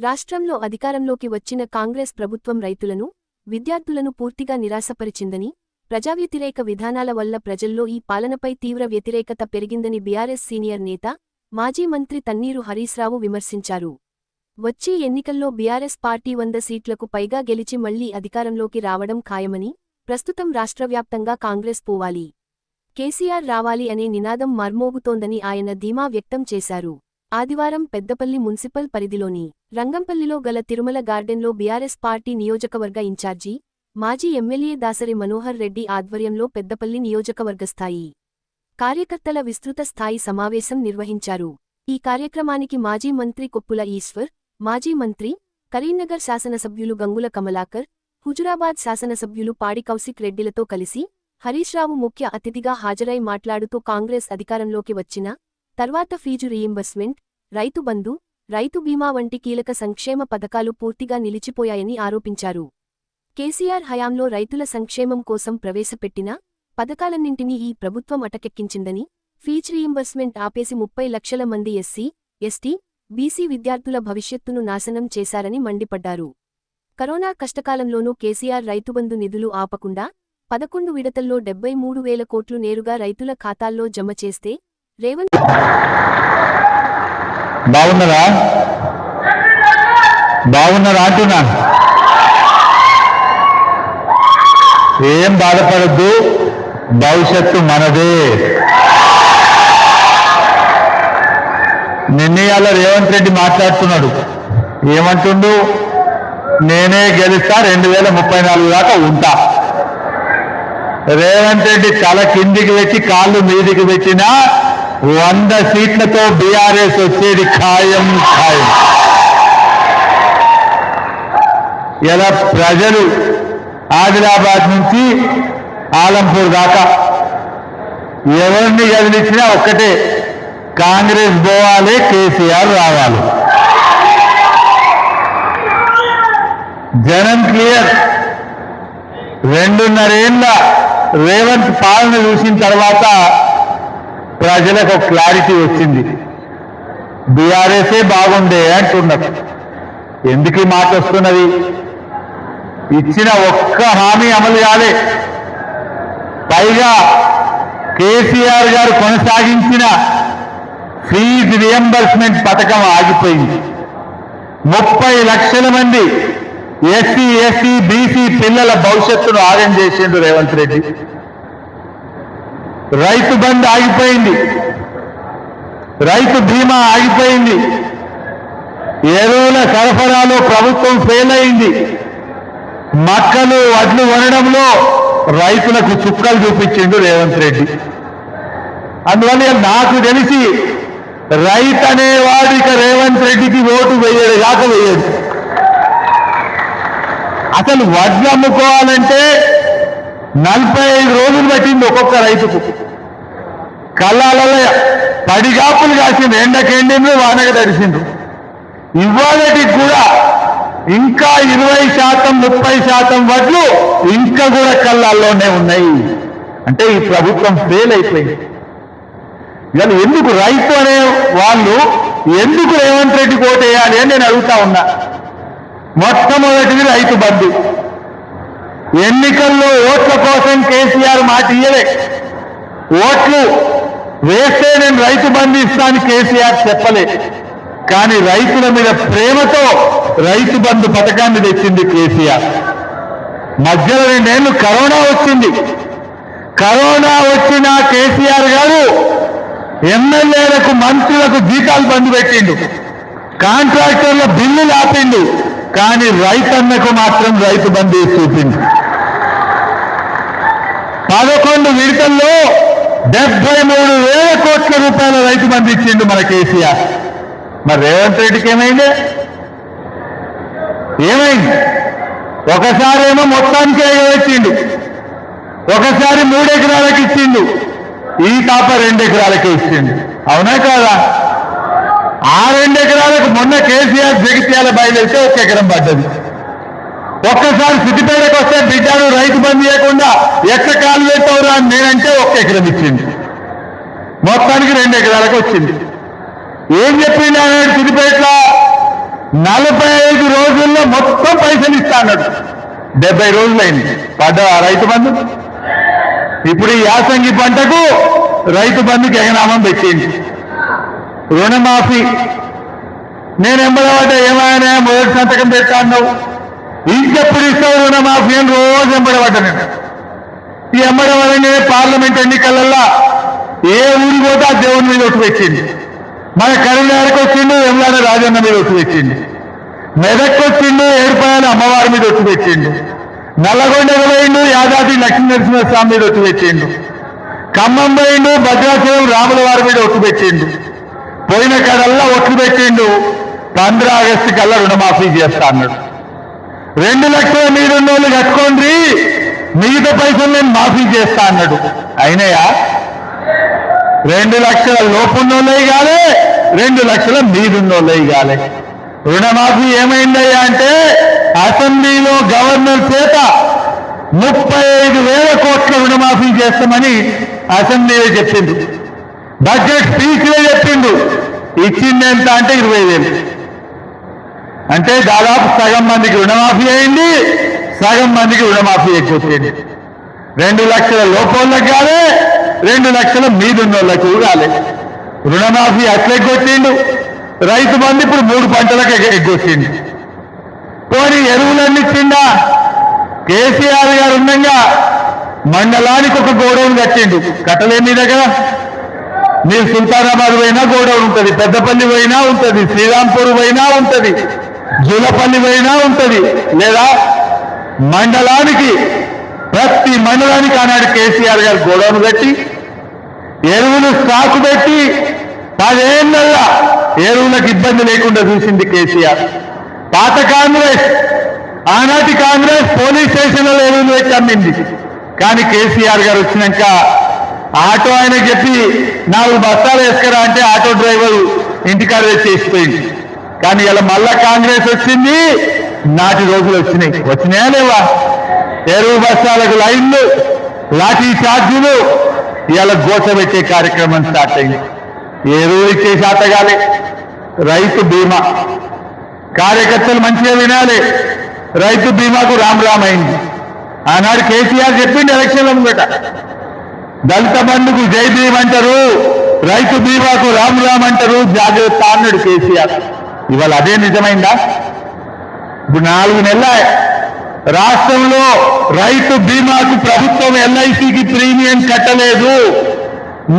రాష్ట్రంలో అధికారంలోకి వచ్చిన కాంగ్రెస్ ప్రభుత్వం రైతులను, విద్యార్థులను పూర్తిగా నిరాశపరిచిందని, ప్రజావ్యతిరేక విధానాల వల్ల ప్రజల్లో ఈ పాలనపై తీవ్ర వ్యతిరేకత పెరిగిందని బీఆర్ఎస్ సీనియర్ నేత, మాజీ మంత్రి తన్నీరు హరీశ్రావు విమర్శించారు. వచ్చే ఎన్నికల్లో బీఆర్ఎస్ పార్టీ 100 సీట్లకు పైగా గెలిచి మళ్లీ అధికారంలోకి రావడం ఖాయమని, ప్రస్తుతం రాష్ట్రవ్యాప్తంగా కాంగ్రెస్ పోవాలి, కేసీఆర్ రావాలి అనే నినాదం మార్మోగుతోందని ఆయన ధీమా వ్యక్తం చేశారు. ఆదివారం పెద్దపల్లి మున్సిపల్ పరిధిలోని రంగంపల్లిలో గల తిరుమల గార్డెన్లో బీఆర్ఎస్ పార్టీ నియోజకవర్గ ఇన్ఛార్జి, మాజీ ఎమ్మెల్యే దాసరి మనోహర్ రెడ్డి ఆధ్వర్యంలో పెద్దపల్లి నియోజకవర్గ స్థాయి కార్యకర్తల విస్తృత స్థాయి సమావేశం నిర్వహించారు. ఈ కార్యక్రమానికి మాజీ మంత్రి కొప్పుల ఈశ్వర్, మాజీ మంత్రి, కరీంనగర్ శాసనసభ్యులు గంగుల కమలాకర్, హుజురాబాద్ శాసనసభ్యులు పాడి కౌశిక్ రెడ్డిలతో కలిసి హరీశ్రావు ముఖ్య అతిథిగా హాజరై మాట్లాడుతూ కాంగ్రెస్ అధికారంలోకి వచ్చిన తర్వాత ఫీజు రీయింబర్స్మెంట్, రైతు బంధు, రైతు బీమా వంటి కీలక సంక్షేమ పథకాలు పూర్తిగా నిలిచిపోయాయని ఆరోపించారు. కేసీఆర్ హయాంలో రైతుల సంక్షేమం కోసం ప్రవేశపెట్టిన పథకాలన్నింటినీ ఈ ప్రభుత్వం అటకెక్కించిందని, ఫీజు రీయింబర్స్మెంట్ ఆపేసి 30 లక్షల మంది ఎస్సీ, ఎస్టీ, బీసీ విద్యార్థుల భవిష్యత్తును నాశనం చేశారని మండిపడ్డారు. కరోనా కష్టకాలంలోనూ కేసీఆర్ రైతుబంధు నిధులు ఆపకుండా 11 విడతల్లో 73,000 కోట్లు నేరుగా రైతుల ఖాతాల్లో జమ చేస్తే రేవంత్ బాగున్నారా అంటున్నా. ఏం బాధపడద్దు, భవిష్యత్తు మనదే. నిన్నయాల రేవంత్ రెడ్డి మాట్లాడుతున్నాడు. ఏమంటుండు? నేనే గెలుస్తా, 2034 దాకా ఉంటా. రేవంత్ రెడ్డి తల కిందికి పెట్టి కాళ్ళు మీదికి పెట్టినా 100 సీట్లతో బీఆర్ఎస్ వచ్చేది ఖాయం. ఇలా ప్రజలు ఆదిలాబాద్ నుంచి ఆలంపూర్ దాకా ఎవరిని కదిలించినా ఒక్కటే, కాంగ్రెస్ పోవాలి, కేసీఆర్ రావాలి. జనం క్లియర్. 2.5 ఏళ్ల రేవంత్ పాలన చూసిన తర్వాత ప్రజలకు ఒక క్లారిటీ వచ్చింది. బీఆర్ఎస్ఏ బాగుండే అంటున్నారు. ఎందుకు ఈ మాట వస్తున్నది? ఇచ్చిన ఒక్క హామీ అమలు కాలే. పైగా కేసీఆర్ గారు కొనసాగించిన ఫీజు రియంబర్స్మెంట్ పథకం ఆగిపోయింది. 30 లక్షల మంది ఎస్సీ, ఎస్టీ, బీసీ పిల్లల భవిష్యత్తును ఆగం చేసిండు రేవంత్ రెడ్డి. రైతు బంధు ఆగిపోయింది, రైతు బీమా ఆగిపోయింది, ఎరువుల సరఫరాలో ప్రభుత్వం ఫెయిల్ అయింది, మక్కలు వడ్లు కొనడంలో రైతులకు చుక్కలు చూపించిండు రేవంత్ రెడ్డి. అందువల్ల నాకు తెలిసి రైతు అనేవాడు ఇక రేవంత్ రెడ్డికి ఓటు వేయడు కాక వేయడు. అసలు వడ్లు అమ్ముకోవాలంటే 45 రోజులు పట్టింది ఒక్కొక్క రైతుకు. కళ్ళాలలో పడిగాపులు కాసిండు, ఎండకెండిండ్రు, వానక తడిసిండ్రు. ఇవాళకి కూడా ఇంకా 20%, 30% వడ్లు ఇంకా కూడా కళ్ళాల్లోనే ఉన్నాయి. అంటే ఈ ప్రభుత్వం ఫెయిల్ అయిపోయింది. ఇవాళ ఎందుకు రైతు అనే వాళ్ళు ఎందుకు రేవంత్ రెడ్డి ఓటేయాలి అని నేను అడుగుతా ఉన్నా. మొట్టమొదటిది రైతు బంధు. ఎన్నికల్లో ఓట్ల కోసం కేసీఆర్ మాట ఇయ్యలే. ఓట్లు వేస్తే నేను రైతు బంధు ఇస్తాను కేసీఆర్ చెప్పలే. కానీ రైతుల మీద ప్రేమతో రైతు బంధు పథకాన్ని తెచ్చింది కేసీఆర్. మధ్యలో 2 ఏళ్లు కరోనా వచ్చింది. కరోనా వచ్చిన కేసీఆర్ గారు ఎమ్మెల్యేలకు, మంత్రులకు జీతాలు బంధు పెట్టిండు, కాంట్రాక్టర్ల బిల్లులు ఆపిండు. కానీ రైతన్నకు మాత్రం రైతు బంధు చూపిండు. 11 విడతల్లో 73,000 కోట్ల రూపాయల రైతు బంధు ఇచ్చిండు మన కేసీఆర్. మరి రేవంత్ రెడ్డికి ఏమైంది? ఒకసారేమో మొత్తానికి ఎగవేసిండు, ఒకసారి 3 ఎకరాలకు ఇచ్చిండు, ఈ తాప 2 ఎకరాలకే ఇచ్చిండు. అవునా కాదా? ఆ 2 ఎకరాలకు మొన్న కేసీఆర్ జగిత్యాల బయలుదేరితే 1 ఎకరం పడ్డది. ఒక్కసారి సిద్దిపేటకు వస్తే బిడ్డను రైతు బంధు చేయకుండా ఎట్ల కాలు పెట్టవురా అని నేనంటే 1 ఎకరం ఇచ్చింది. మొత్తానికి 2 ఎకరాలకు వచ్చింది. ఏం చెప్పింది ఆయన సిద్దిపేటలో? 45 రోజుల్లో మొత్తం పైసలు ఇస్తా అన్నాడు. 70 రోజులైంది పడ్డ రైతు బంధు. ఇప్పుడు ఈ యాసంగి పంటకు రైతు బంధుకి ఎగనామం పెట్టింది. రుణమాఫీ నేను ఎంబడబడ్డ ఏమైనా మొదటి సంతకం పెడతా అన్నావు, ఇంకెప్పుడు ఇస్తావు రుణమాఫీ అని రోజు ఎంబడబడ్డా నేను. ఈ ఎంబడబడనే పార్లమెంట్ ఎన్నికలల్లో ఏ ఊరికి పోతే ఆ దేవుని మీద ఒట్టు పెట్టింది. మన కరీంనగర్కి వచ్చిండు వెమ్లాడ రాజన్న మీద ఒట్టు పెట్టిండు, మెదక్కి వచ్చిండు ఏడుపాయల అమ్మవారి మీద ఒట్టు పెట్టిండు, నల్లగొండకు పోయిండు యాదాద్రి లక్ష్మీనరసింహస్వామి మీద ఒట్టు పెట్టిండు, ఖమ్మం పోయిండు భద్రాచలం రాముల వారి మీద ఒట్టు పెట్టిండు. పోయిన కాడల్లా ఒట్లు పెట్టిండు 15 ఆగస్టు కల్లా రుణమాఫీ చేస్తా అన్నాడు. 2 లక్షల మీదున్న వాళ్ళు కట్టుకోండి, మిగతా పైసలు నేను మాఫీ చేస్తా అన్నాడు. అయినాయా? 2 లక్షల లోపున్నోళ్ళే కాలే, 2 లక్షల మీదున్నోళ్ళే కాలే. రుణమాఫీ ఏమైందయ్యా అంటే అసెంబ్లీలో గవర్నర్ చేత 35,000 కోట్ల రుణమాఫీ చేస్తామని అసెంబ్లీలో చెప్పిండు. బడ్జెట్ స్పీచ్లో చెప్పిండు. ఇచ్చింది ఎంత అంటే 20,000. అంటే దాదాపు సగం మందికి రుణమాఫీ అయింది, సగం మందికి రుణమాఫీ ఎక్కువచ్చింది. 2 లక్షల లోపోళ్ళకి కాలే, 2 లక్షల మీదున్నోళ్ళకు కాలే. రుణమాఫీ అట్లా ఎగ్గొచ్చిండు. రైతు బంధు ఇప్పుడు 3 పంటలకు ఎగ్గొచ్చిండు. పోనీ ఎరువులన్నీ ఇచ్చిండా? కేసీఆర్ గారు ఉండగా మండలానికి ఒక గోడౌన్ కట్టిండు. కట్టలే మీ దగ్గర? మీరు సుల్తానాబాద్ పోయినా గోడౌన్ ఉంటుంది, పెద్దపల్లి పోయినా ఉంటుంది, శ్రీరాంపూర్ పోయినా ఉంటుంది, జూలపల్లి పోయినా ఉంటుంది. లేదా మండలానికి ప్రతి మండలానికి ఆనాడు కేసీఆర్ గారు గోడౌన్ పెట్టి ఎరువులు స్టాక్ పెట్టి 10 ఏళ్ళల్లా ఎరువులకు ఇబ్బంది లేకుండా చూసింది కేసీఆర్. పాత కాంగ్రెస్, ఆనాటి కాంగ్రెస్ పోలీస్ స్టేషన్లలో ఎరువులు పెట్టి అమ్మింది. కానీ కేసీఆర్ గారు వచ్చినాక ఆటో ఆయన చెప్పి 4 బస్తాలు వేసుకురా అంటే ఆటో డ్రైవర్ ఇంటికాడ తెచ్చి వేసిపోయింది. కానీ ఇలా మళ్ళా కాంగ్రెస్ వచ్చింది, నాటి రోజులు వచ్చినాయా లేవా? ఎరువు బస్తాలకు లైన్లు, లాఠీ ఛార్జీలు, ఇలా గోచబెట్టే కార్యక్రమం స్టార్ట్ అయింది. ఎరువులు ఇచ్చే శాతగాలే. రైతు బీమా కార్యకర్తలు మంచిగా వినాలి. రైతు బీమాకు రామ్ అయింది. ఆనాడు కేసీఆర్ చెప్పింది ఎలక్షన్ల ముంగట, దళిత బంధుకు జై భీమ్ అంటారు, రైతు బీమాకు రామ్ అంటారు, జాగ్రత్త అన్నాడు కేసీఆర్. ఇవాళ అదే నిజమైందా? ఇప్పుడు 4 నెలల రాష్ట్రంలో రైతు బీమాకు ప్రభుత్వం ఎల్ఐసికి ప్రీమియం కట్టలేదు.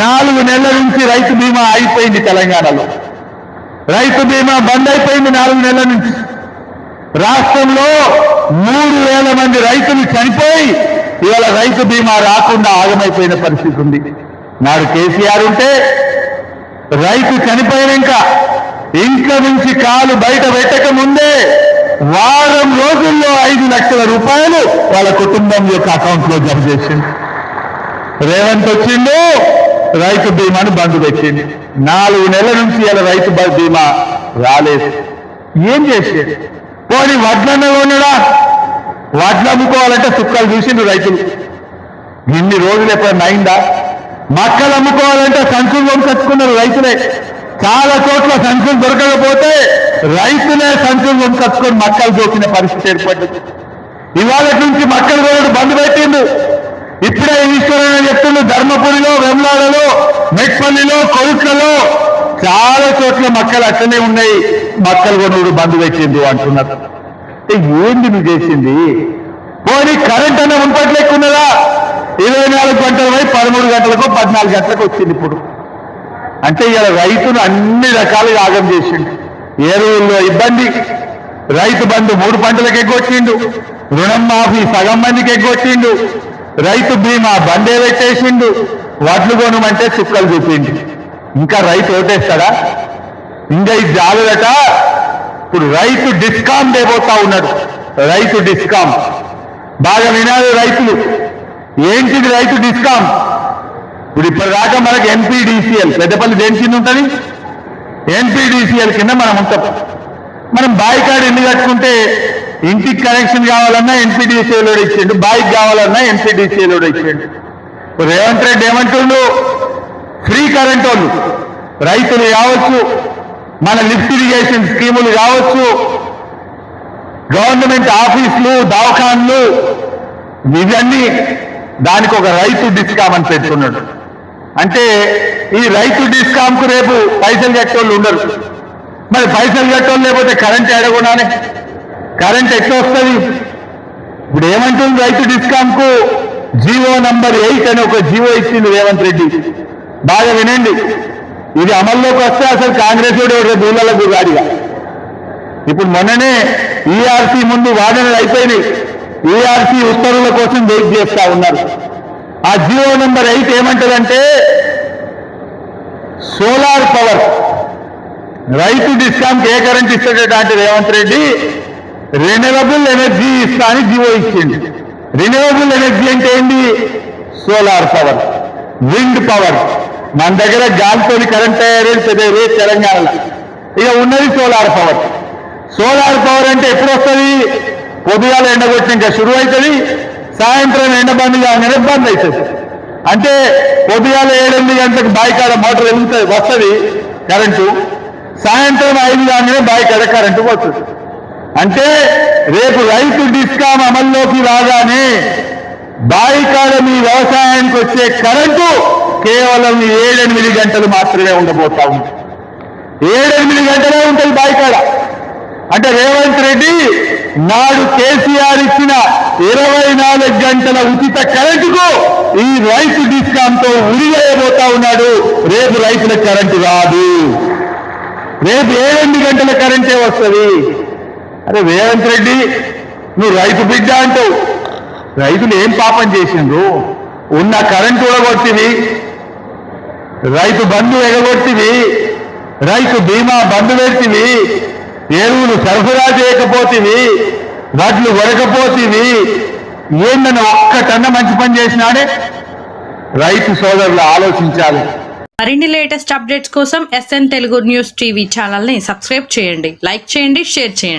4 నెలల నుంచి రైతు బీమా అయిపోయింది. తెలంగాణలో రైతు బీమా బంద్ అయిపోయింది 4 నెలల నుంచి. రాష్ట్రంలో 3,000 మంది రైతులు చనిపోయి ఇవాళ రైతు బీమా రాకుండా ఆగమైపోయిన పరిస్థితి ఉంది. నాడు కేసీఆర్ ఉంటే రైతు చనిపోయినాక ఇంట్లో నుంచి కాలు బయట పెట్టక ముందే వారం రోజుల్లో 5 లక్షల రూపాయలు వాళ్ళ కుటుంబం యొక్క అకౌంట్లో జమ చేసింది. రేవంత్ వచ్చిండు, రైతు బీమాను బంద్ పెట్టింది. 4 నెలల నుంచి ఇలా రైతు బీమా రాలేదు. ఏం చేసేది? పోనీ వడ్లన్న కొనడా? వడ్లు అమ్ముకోవాలంటే సుక్కలు చూసిండు రైతులు. ఇన్ని రోజులు ఎప్పుడన్నా అయిందా? మక్కలు అమ్ముకోవాలంటే సంచులు కొనుకొచ్చుకున్నారు రైతులే. చాలా చోట్ల సంచులు దొరకకపోతే రైతులే సంచులు కొనుకొచ్చుకొని మక్కలు దోచిన పరిస్థితి ఏర్పడ్డది. ఇవాళ నుంచి మక్కలు కొనడు బంద్ పెట్టిండు. ఇప్పుడే ఈశ్వరన్న చెప్తుండు, ధర్మపురిలో, వెమ్లాడలో, మెట్పల్లిలో, కొరుట్లలో చాలా చోట్ల మక్కలు అట్లనే ఉన్నాయి, మక్కలు కొనుడు బంద్ పెట్టిండు అంటున్నారు. ఏంది నువ్వు చేసింది? పోనీ కరెంట్ అన్న ఉంపట్లేకున్నదా? 24 గంటల పోయి 13 గంటలకు 14 గంటలకు వచ్చింది ఇప్పుడు. అంటే ఇలా రైతును అన్ని రకాలుగా ఆగం చేసిండు. ఎరువుల్లో ఇబ్బంది, రైతు బంధు 3 పంటలకు ఎగ్గొచ్చిండు, రుణం మాఫీ సగం మందికి ఎగ్గొచ్చిండు, రైతు బీమా బందే పెట్టేసిండు, వడ్లు కొనమంటే చుక్కలు చూపిండు. ఇంకా రైతు ఓటేస్తాడా? ఇంకా ఇది జాగ్రత్త. ఇప్పుడు రైతు డిస్కామ్ దేపోతా ఉన్నాడు. రైతు డిస్కామ్ బాగా వినాలి రైతులు. ఏంటిది రైతు డిస్కామ్? ఇప్పుడు ఇప్పటిదాకా మనకు ఎన్పీడీసీఎల్, పెద్దపల్లి దేని కింద ఉంటుంది? ఎన్పీడీసీఎల్ కింద మనం ఉంటాం. మనం బాయికాడు ఇల్లు కట్టుకుంటే ఇంటికి కనెక్షన్ కావాలన్నా ఎన్పీడీసీఎల్ ఇచ్చిండు, బాయికి కావాలన్నా ఎన్పీడీసీఎల్ ఇచ్చిండు. రేవంత్ రెడ్డి ఏమంటుండు? ఫ్రీ కరెంట్ వాళ్ళు రైతులు కావచ్చు, మన లిఫ్ట్ ఇరిగేషన్ స్కీములు కావచ్చు, గవర్నమెంట్ ఆఫీసులు, దవాఖాన్లు, ఇవన్నీ దానికి ఒక రైతు డిస్కామ్ అని పెట్టుకున్నాడు. అంటే ఈ రైతు డిస్కామ్కు రేపు పైసలు కట్టేవాళ్ళు ఉండరు. మరి పైసలు కట్టేవాళ్ళు లేకపోతే కరెంట్ ఎడగొనాలి, కరెంట్ ఎట్లా వస్తుంది? ఇప్పుడు ఏమంటుంది రైతు డిస్కామ్కు? జీవో నంబర్ 8 అని ఒక జీవో ఇచ్చింది రేవంత్ రెడ్డి. బాగా వినండి, ఇది అమల్లోకి వస్తే అసలు కాంగ్రెస్ రేపు ఊళ్ళకు రాడిగా. ఇప్పుడు మొన్ననే ఈఆర్సీ ముందు వాదనలు అయిపోయినాయి, ఈఆర్సీ ఉత్తర్వుల కోసం వెయిట్ చేస్తా ఉన్నారు. ఆ జీవో నంబర్ 8 ఏమంటదంటే సోలార్ పవర్ రైతు డిస్కామ్కి ఏ కరెంట్ ఇస్తాడట అంటే రేవంత్ రెడ్డి రెన్యూవబుల్ ఎనర్జీ ఇస్తా అని జీవో ఇచ్చింది. రెన్యూవబుల్ ఎనర్జీ అంటే ఏంటి? Solar power, wind power. మన దగ్గర గాలితోని కరెంట్ తయారైంది పెద్ద తెలంగాణలో. ఇక ఉన్నది సోలార్ పవర్. సోలార్ పవర్ అంటే ఎప్పుడు వస్తుంది? పొద్దుగాల ఎండగొట్టినాక శురు అవుతుంది, సాయంత్రం ఎండ బంద్ కాగానే బంద్ అవుతుంది. అంటే పొద్దుగాల 7-8 గంటలకు బాయికాడ మోటార్ వెళ్తుంది, వస్తుంది కరెంటు, సాయంత్రం 5 కాగానే బాయికాడ కరెంటు వస్తుంది. అంటే రేపు రైతు డిస్కామ్ అమల్లోకి రాగానే బాయికాడ మీ వ్యవసాయానికి వచ్చే కరెంటు కేవలం 7-8 గంటలు మాత్రమే ఉండబోతా ఉంది. 7-8 గంటలే ఉంటుంది బాయికాడ. అంటే రేవంత్ రెడ్డి నాడు కేసీఆర్ ఇచ్చిన 24 గంటల ఉచిత కరెంటుకు ఈ రైతు డిస్కామ్తో ఉరివేయబోతా ఉన్నాడు. రేపు రైతులకు కరెంటు రాదు, రేపు 7-8 గంటల కరెంటే వస్తుంది. అరే రేవంత్ రెడ్డి, నువ్వు రైతు బిడ్డ అంటావు, రైతులు ఏం పాపం చేసిండ్రు? ఉన్న కరెంటు ఉడగొట్టివి, రైతు బంధు ఎగగొట్టివి, రైతు బీమా బంధు పెడితివి, ఎరువులు సరఫరా చేయకపోతేవి, వడ్లు కొరకపోతేవి, ఏందని ఒక్కటన్నా మంచి పని చేసినాడే? రైతు సోదరులు ఆలోచించాలి. మరిన్ని లేటెస్ట్ అప్డేట్స్ కోసం SN Telugu news TV channel ని సబ్స్క్రైబ్ చేయండి, లైక్ చేయండి, షేర్ చేయండి.